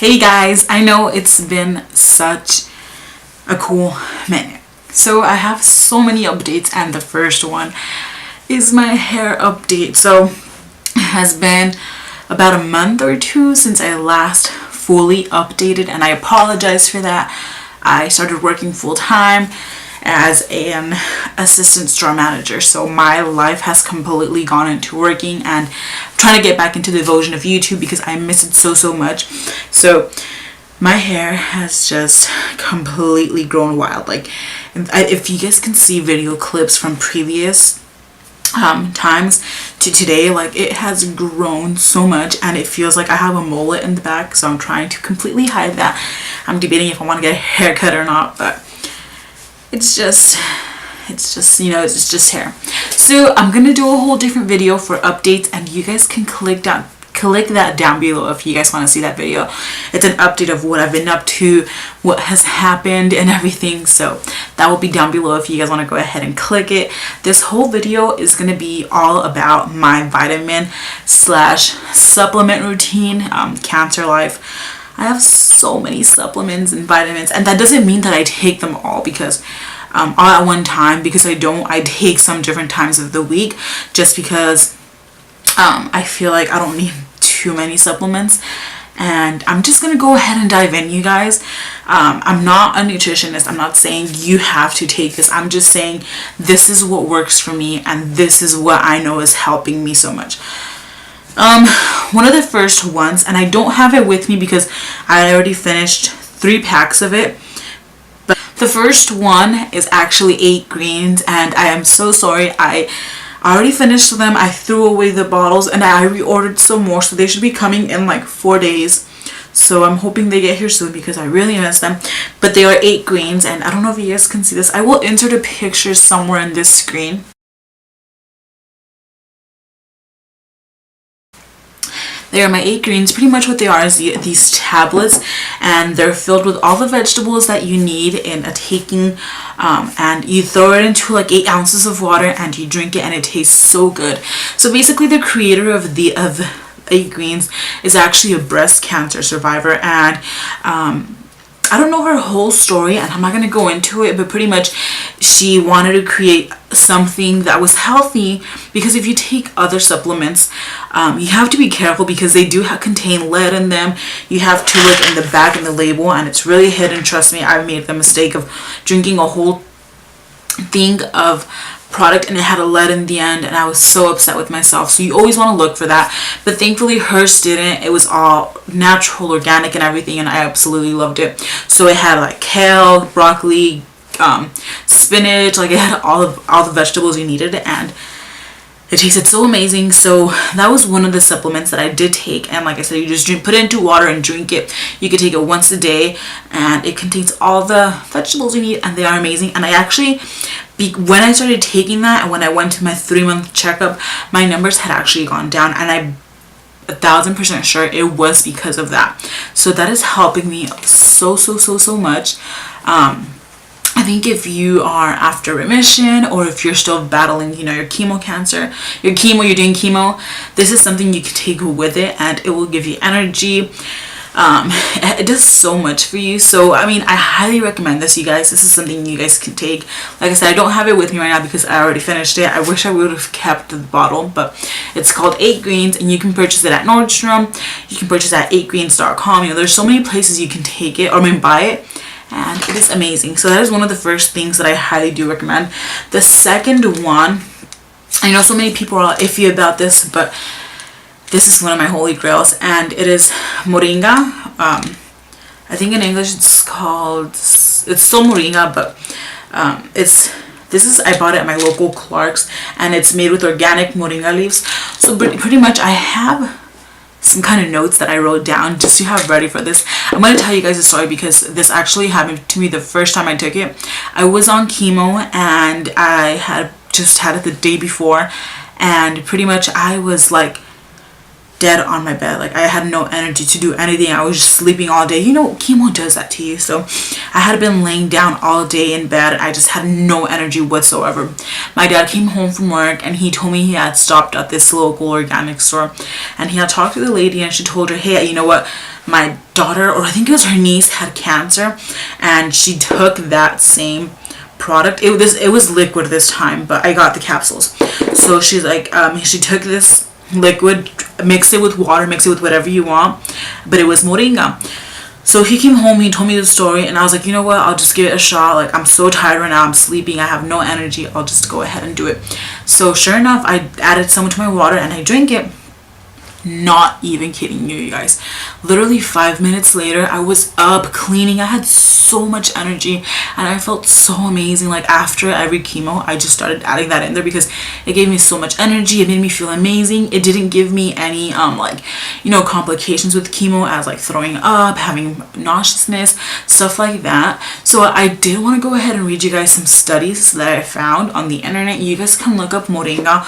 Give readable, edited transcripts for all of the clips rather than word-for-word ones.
Hey guys, I know it's been such a cool minute. So I have so many updates, and the first one is my hair update. So it has been about a month or two since I last fully updated, and I apologize for that. I started working full time as an assistant store manager, so my life has completely gone into working, and I'm trying to get back into the devotion of YouTube because I miss it so much. So my hair has just completely grown wild. Like, if you guys can see video clips from previous times to today, like, it has grown so much, and it feels like I have a mullet in the back, so I'm trying to completely hide that. I'm debating if I want to get a haircut or not, but it's just hair. So I'm gonna do a whole different video for updates, and you guys can click that down below if you guys want to see that video. It's an update of what I've been up to, what has happened, and everything. So that will be down below if you guys want to go ahead and click it. This whole video is going to be all about my vitamin / supplement routine, Cancer Life. I have so many supplements and vitamins, and that doesn't mean that I take them all because all at one time, because I take some different times of the week, just because I feel like I don't need too many supplements. And I'm just gonna go ahead and dive in, you guys. I'm not a nutritionist. I'm not saying you have to take this. I'm just saying this is what works for me, and this is what I know is helping me so much. One of the first ones, and I don't have it with me because I already finished 3 packs of it, but the first one is actually 8 greens, and I am so sorry. I already finished them. I threw away the bottles, and I reordered some more, so they should be coming in like 4 days. So I'm hoping they get here soon because I really miss them. But they are 8 greens, and I don't know if you guys can see this. I will insert a picture somewhere in this screen. They are my 8 greens. Pretty much what they are is these tablets, and they're filled with all the vegetables that you need in a taking, and you throw it into like 8 ounces of water and you drink it, and it tastes so good. So basically, the creator of 8 greens is actually a breast cancer survivor, and I don't know her whole story, and I'm not going to go into it, but pretty much she wanted to create something that was healthy, because if you take other supplements, you have to be careful because they do contain lead in them. You have to look in the back in the label, and it's really hidden. Trust me, I made the mistake of drinking a whole thing of product and it had a lead in the end, and I was so upset with myself. So you always want to look for that, but thankfully hers didn't. It was all natural, organic, and everything, and I absolutely loved it. So it had like kale, broccoli, spinach, like it had all the vegetables you needed, and it tasted so amazing. So that was one of the supplements that I did take, and like I said, you just put it into water and drink it. You could take it once a day, and it contains all the vegetables you need, and they are amazing. And I actually, when I started taking that, and when I went to my 3-month checkup, my numbers had actually gone down, and I'm 1000% sure it was because of that. So that is helping me so much. I think if you are after remission, or if you're still battling, your chemo cancer, you're doing chemo, this is something you can take with it, and it will give you energy. It does so much for you. So I mean, I highly recommend this, you guys. This is something you guys can take. Like I said, I don't have it with me right now because I already finished it. I wish I would have kept the bottle, but it's called 8 greens, and you can purchase it at Nordstrom. You can purchase it at 8greens.com. There's so many places you can take it, or buy it, and it is amazing. So that is one of the first things that I highly do recommend. The second one, I know so many people are iffy about this, but this is one of my holy grails, and it is moringa. I think in English it's still moringa, but I bought it at my local Clark's, and it's made with organic moringa leaves. So pretty much I have some kind of notes that I wrote down just to have ready for this. I'm going to tell you guys a story because this actually happened to me the first time I took it. I was on chemo, and I had just had it the day before, and pretty much I was like dead on my bed. Like I had no energy to do anything. I was just sleeping all day. You know, chemo does that to you. So I had been laying down all day in bed. I just had no energy whatsoever. My dad came home from work and he told me he had stopped at this local organic store, and he had talked to the lady, and she told her, hey, you know what, my daughter, or I think it was her niece, had cancer, and she took that same product. It was liquid this time, but I got the capsules. So she's like, she took this liquid, mix it with water, mix it with whatever you want, but it was moringa. So he came home, he told me the story, and I was like, you know what, I'll just give it a shot. Like, I'm so tired right now, I'm sleeping, I have no energy, I'll just go ahead and do it. So sure enough, I added some to my water and I drank it. Not even kidding you guys. Literally 5 minutes later, I was up cleaning. I had so much energy and I felt so amazing. Like after every chemo, I just started adding that in there because it gave me so much energy. It made me feel amazing. It didn't give me any like, you know, complications with chemo, as like throwing up, having nauseousness, stuff like that. So I did want to go ahead and read you guys some studies that I found on the internet. You guys can look up moringa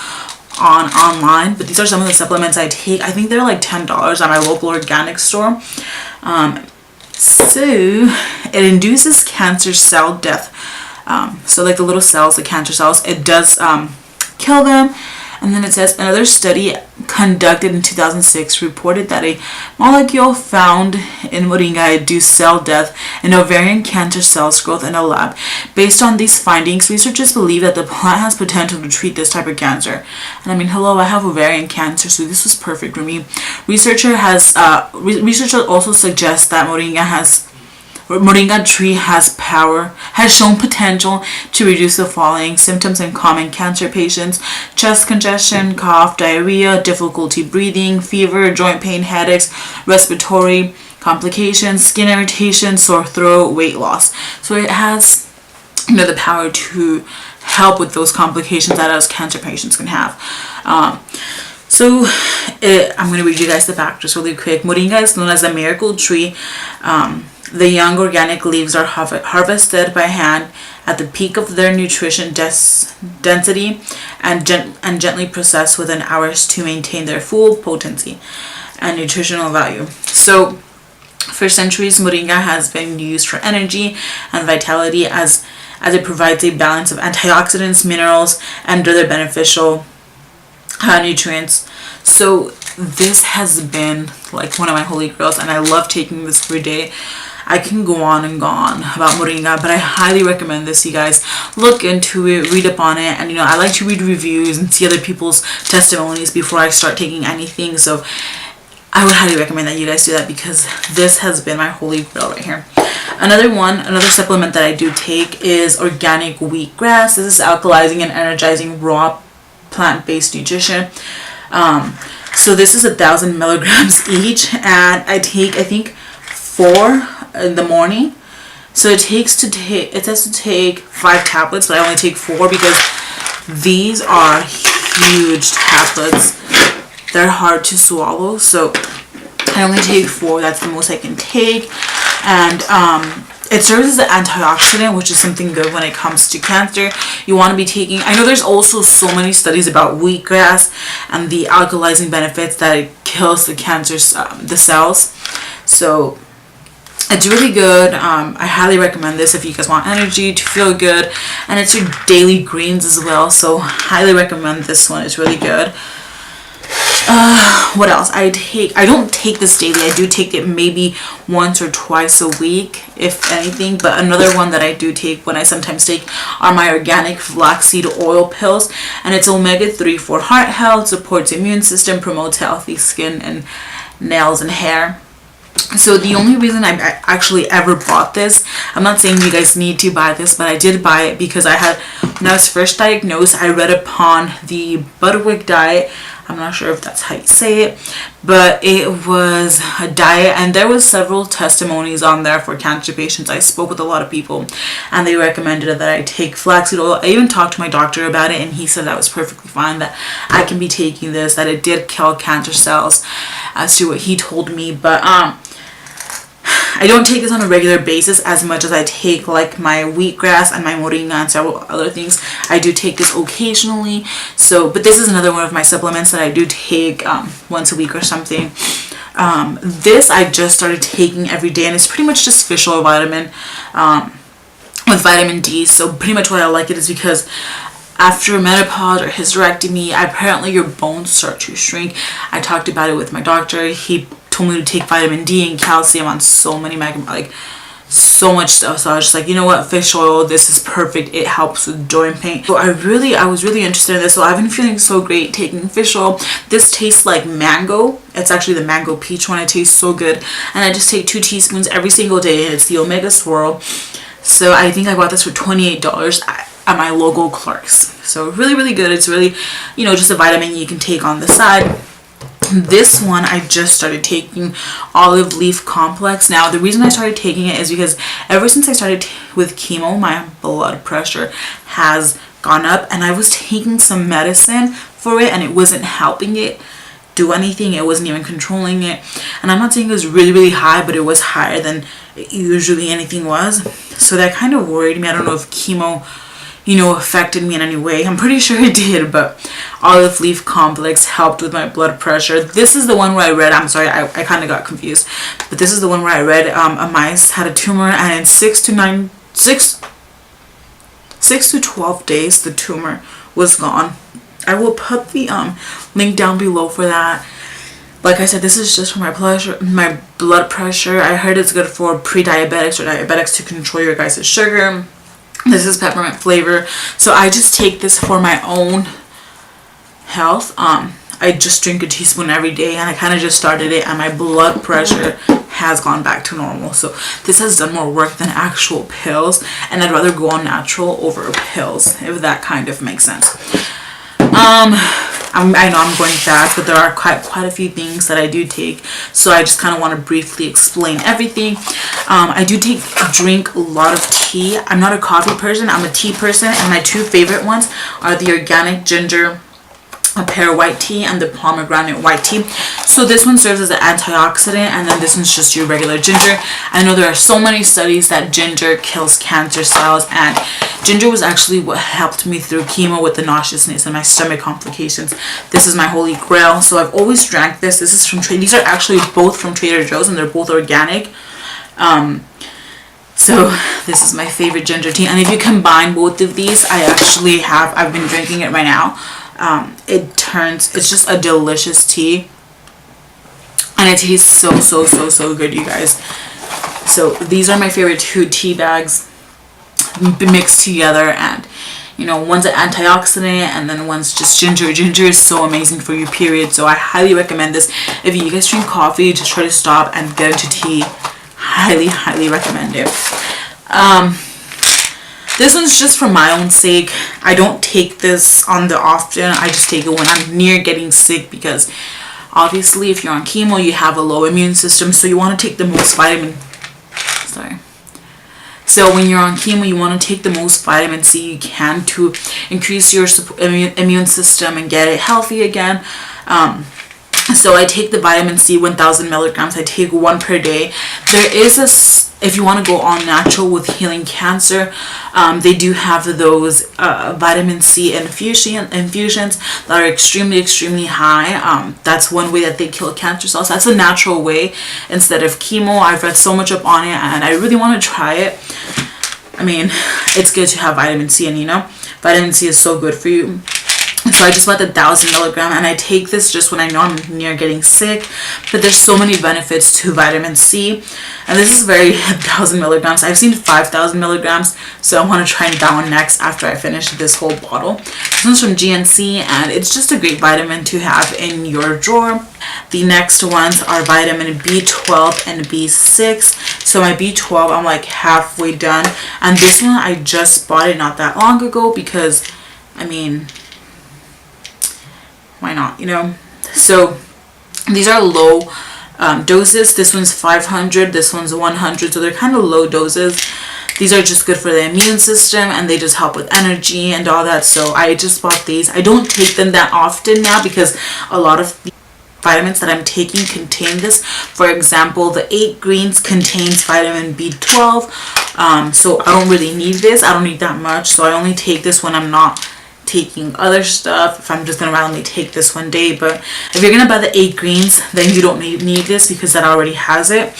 online, but these are some of the supplements I take. I think they're like $10 at my local organic store. So it induces cancer cell death. So like the little cells, the cancer cells, it does kill them. And then it says another study conducted in 2006 reported that a molecule found in moringa induced cell death in ovarian cancer cells growth in a lab. Based on these findings, researchers believe that the plant has potential to treat this type of cancer. And I mean, hello, I have ovarian cancer, so this was perfect for me. Researchers also suggest that moringa tree has shown potential to reduce the following symptoms in common cancer patients: chest congestion, cough, diarrhea, difficulty breathing, fever, joint pain, headaches, respiratory complications, skin irritation, sore throat, weight loss. So it has, you know, the power to help with those complications that us cancer patients can have. I'm going to read you guys the fact just really quick. Moringa is known as the miracle tree. The young organic leaves are harvested by hand at the peak of their nutrition density and gently processed within hours to maintain their full potency and nutritional value. So for centuries, moringa has been used for energy and vitality as it provides a balance of antioxidants, minerals, and other beneficial nutrients. So this has been like one of my holy grails, and I love taking this every day. I can go on and go on about moringa, but I highly recommend this. You guys look into it, read up on it, and you know, I like to read reviews and see other people's testimonies before I start taking anything. So I would highly recommend that you guys do that, because this has been my holy grail right here. Another supplement that I do take is organic wheatgrass. This is alkalizing and energizing raw plant-based nutrition. So this is 1,000 milligrams each, and I take, I think, 4 in the morning. So it says to take 5 tablets, but I only take 4 because these are huge tablets. They're hard to swallow, so I only take 4. That's the most I can take. And it serves as an antioxidant, which is something good when it comes to cancer. You want to be taking, I know there's also so many studies about wheatgrass and the alkalizing benefits that it kills the cancer, the cells. So it's really good. I highly recommend this if you guys want energy, to feel good, and it's your daily greens as well. So highly recommend this one. It's really good. What else? I don't take this daily. I do take it maybe once or twice a week, if anything. But another one that I do take, when I sometimes take, are my organic flaxseed oil pills, and it's omega-3 for heart health, supports immune system, promotes healthy skin and nails and hair. So the only reason I actually ever bought this, I'm not saying you guys need to buy this, but I did buy it because when I was first diagnosed, I read upon the Budwig diet. I'm not sure if that's how you say it, but it was a diet, and there was several testimonies on there for cancer patients. I spoke with a lot of people, and they recommended that I take flaxseed oil. I even talked to my doctor about it, and he said that was perfectly fine, that I can be taking this, that it did kill cancer cells, as to what he told me. But I I don't take this on a regular basis as much as I take like my wheatgrass and my moringa and several other things. I do take this occasionally. So, but this is another one of my supplements that I do take once a week or something. This I just started taking every day, and it's pretty much just fish oil vitamin with vitamin D. So pretty much why I like it is because after menopause or hysterectomy, apparently your bones start to shrink. I talked about it with my doctor. He told me to take vitamin D and calcium on so many so much stuff. So I was just like, you know what, fish oil, this is perfect. It helps with joint pain. So I was really interested in this. So I've been feeling so great taking fish oil. This tastes like mango. It's actually the mango peach one. It tastes so good. And I just take 2 teaspoons every single day, and it's the Omega Swirl. So I think I bought this for $28 at my local Clark's. So really, really good. It's really, you know, just a vitamin you can take on the side. This one I just started taking, Olive Leaf Complex. Now the reason I started taking it is because ever since I started with chemo, my blood pressure has gone up, and I was taking some medicine for it and it wasn't helping it do anything. It wasn't even controlling it, and I'm not saying it was really, really high, but it was higher than usually anything was. So that kind of worried me. I don't know if chemo, you know, affected me in any way. I'm pretty sure it did, but Olive Leaf Complex helped with my blood pressure. This is the one where I read, I'm sorry, I kind of got confused, but this is the one where I read a mice had a tumor, and in 6 to 12 days the tumor was gone. I will put the link down below for that. Like I said, this is just for my blood pressure. I heard it's good for pre-diabetics or diabetics to control your guys' sugar. This is peppermint flavor. So I just take this for my own health. I just drink a teaspoon every day, and I kind of just started it, and my blood pressure has gone back to normal. So this has done more work than actual pills, and I'd rather go on natural over pills, if that kind of makes sense. I know I'm going fast, but there are quite a few things that I do take, so I just kind of want to briefly explain everything. I do drink a lot of tea. I'm not a coffee person, I'm a tea person, and my 2 favorite ones are the organic ginger pear white tea and the pomegranate white tea. So this one serves as an antioxidant, and then this one's just your regular ginger. I know there are so many studies that ginger kills cancer cells, and ginger was actually what helped me through chemo with the nauseousness and my stomach complications. This is my holy grail. So I've always drank this. This is from these are actually both from Trader Joe's, and they're both organic. So this is my favorite ginger tea, and if you combine both of these, I've been drinking it right now. It's just a delicious tea, and it tastes so good, you guys. So these are my favorite 2 tea bags mixed together, and you know, one's an antioxidant and then one's just ginger. Ginger is so amazing for your period, so I highly recommend this. If you guys drink coffee, just try to stop and get into tea. Highly recommend it. This one's just for my own sake. I don't take this on the often. I just take it when I'm near getting sick, because obviously if you're on chemo, you have a low immune system, so you want to take the most vitamin. So when you're on chemo, you want to take the most vitamin C you can to increase your immune system and get it healthy again. So I take the vitamin C 1000 milligrams. I take 1 per day. There is if you want to go all natural with healing cancer, they do have those vitamin C infusions that are extremely high. That's one way that they kill cancer cells. That's a natural way instead of chemo. I've read so much up on it, and I really want to try it. I mean, it's good to have vitamin C, and you know, vitamin C is so good for you. So I just bought the 1000 milligram, and I take this just when I know I'm near getting sick. But there's so many benefits to vitamin C, and this is very 1000 milligrams. I've seen 5000 milligrams, so I want to try that one next after I finish this whole bottle. This one's from GNC, and it's just a great vitamin to have in your drawer. The next ones are vitamin B12 and B6. So my B12, I'm like halfway done, and this one I just bought it not that long ago because, I mean, why not, you know? So these are low doses. This one's 500, this one's 100, so they're kind of low doses. These are just good for the immune system, and they just help with energy and all that. So I just bought these. I don't take them that often now because a lot of vitamins that I'm taking contain this. For example, the 8 greens contains vitamin B12. So I don't really need this. I don't need that much. So I only take this when I'm not taking other stuff, if I'm just gonna randomly take this one day. But if you're gonna buy the 8 greens, then you don't need this because that already has it.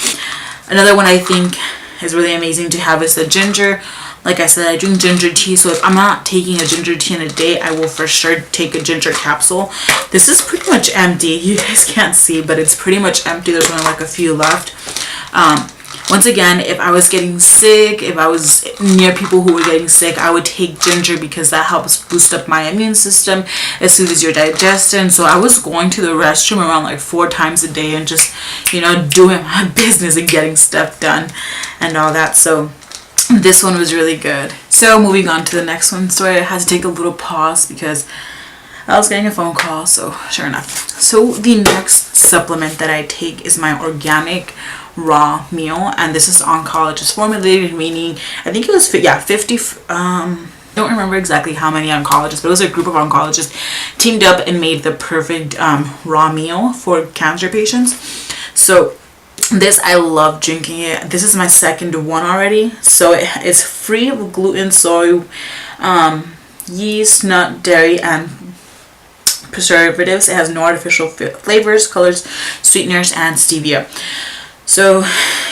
Another one I think is really amazing to have is the ginger. Like I said, I drink ginger tea, so if I'm not taking a ginger tea in a day, I will for sure take a ginger capsule. This is pretty much empty. You guys can't see, but it's pretty much empty. There's only like a few left. Once again, if I was getting sick, if I was near people who were getting sick, I would take ginger because that helps boost up my immune system. It soothes your digestion. So I was going to the restroom around like 4 times a day and just, you know, doing my business and getting stuff done and all that. So this one was really good. So moving on to the next one. Sorry, I had to take a little pause because I was getting a phone call, so sure enough. So the next supplement that I take is my organic raw meal, and this is oncologist formulated, meaning I think it was 50 don't remember exactly how many oncologists, but it was a group of oncologists teamed up and made the perfect raw meal for cancer patients. So this, I love drinking it. This is my second one already. So it's free of gluten, soy, yeast, nut, dairy, and preservatives. It has no artificial flavors, colors, sweeteners, and stevia. So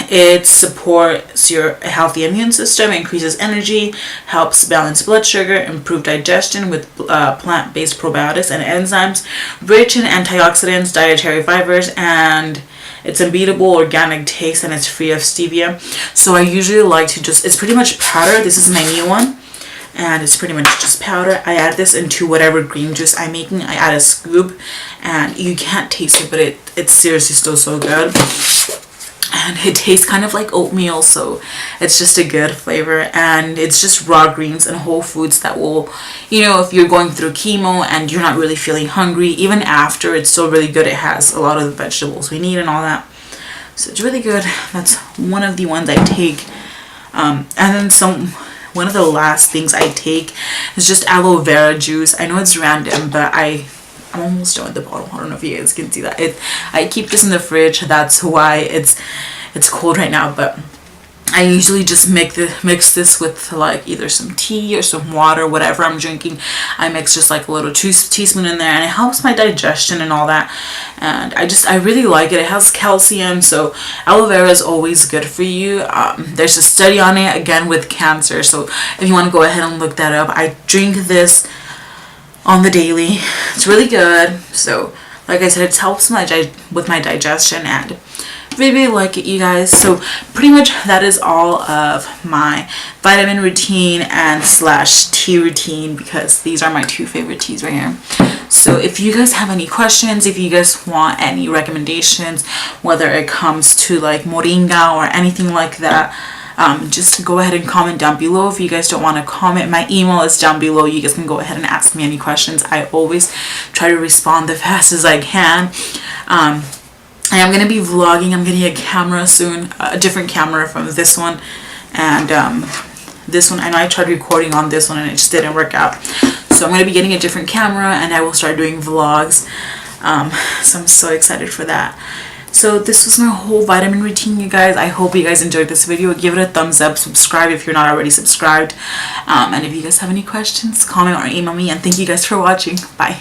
it supports your healthy immune system, increases energy, helps balance blood sugar, improve digestion with plant-based probiotics and enzymes, rich in antioxidants, dietary fibers, and it's unbeatable organic taste, and it's free of stevia. So I usually like to just, it's pretty much powder. This is my new one, and it's pretty much just powder. I add this into whatever green juice I'm making. I add a scoop, and you can't taste it, but it's seriously still so good. And it tastes kind of like oatmeal, so it's just a good flavor. And it's just raw greens and whole foods that will, you know, if you're going through chemo and you're not really feeling hungry, even after, it's still really good. It has a lot of the vegetables we need and all that, so it's really good. That's one of the ones I take. And then one of the last things I take is just aloe vera juice. I know it's random, but I'm almost done with the bottle. I don't know if you guys can see that. I keep this in the fridge. That's why it's cold right now. But I usually just mix this with like either some tea or some water, whatever I'm drinking. I mix just like a little teaspoon in there, and it helps my digestion and all that. And I really like it. It has calcium, so aloe vera is always good for you. There's a study on it, again, with cancer. So if you want to go ahead and look that up, I drink this on the daily. It's really good. So like I said, it helps with my digestion, and really like it, you guys. So pretty much that is all of my vitamin routine and / tea routine, because these are my 2 favorite teas right here. So if you guys have any questions, if you guys want any recommendations, whether it comes to like moringa or anything like that, just go ahead and comment down below. If you guys don't want to comment, my email is down below. You guys can go ahead and ask me any questions. I always try to respond the fast as I can. I am going to be vlogging. I'm getting a camera soon, a different camera from this one. And this one, I know I tried recording on this one and it just didn't work out. So I'm going to be getting a different camera, and I will start doing vlogs. So I'm so excited for that. So this was my whole vitamin routine, you guys. I hope you guys enjoyed this video. Give it a thumbs up, subscribe if you're not already subscribed. And if you guys have any questions, comment or email me. And thank you guys for watching. Bye.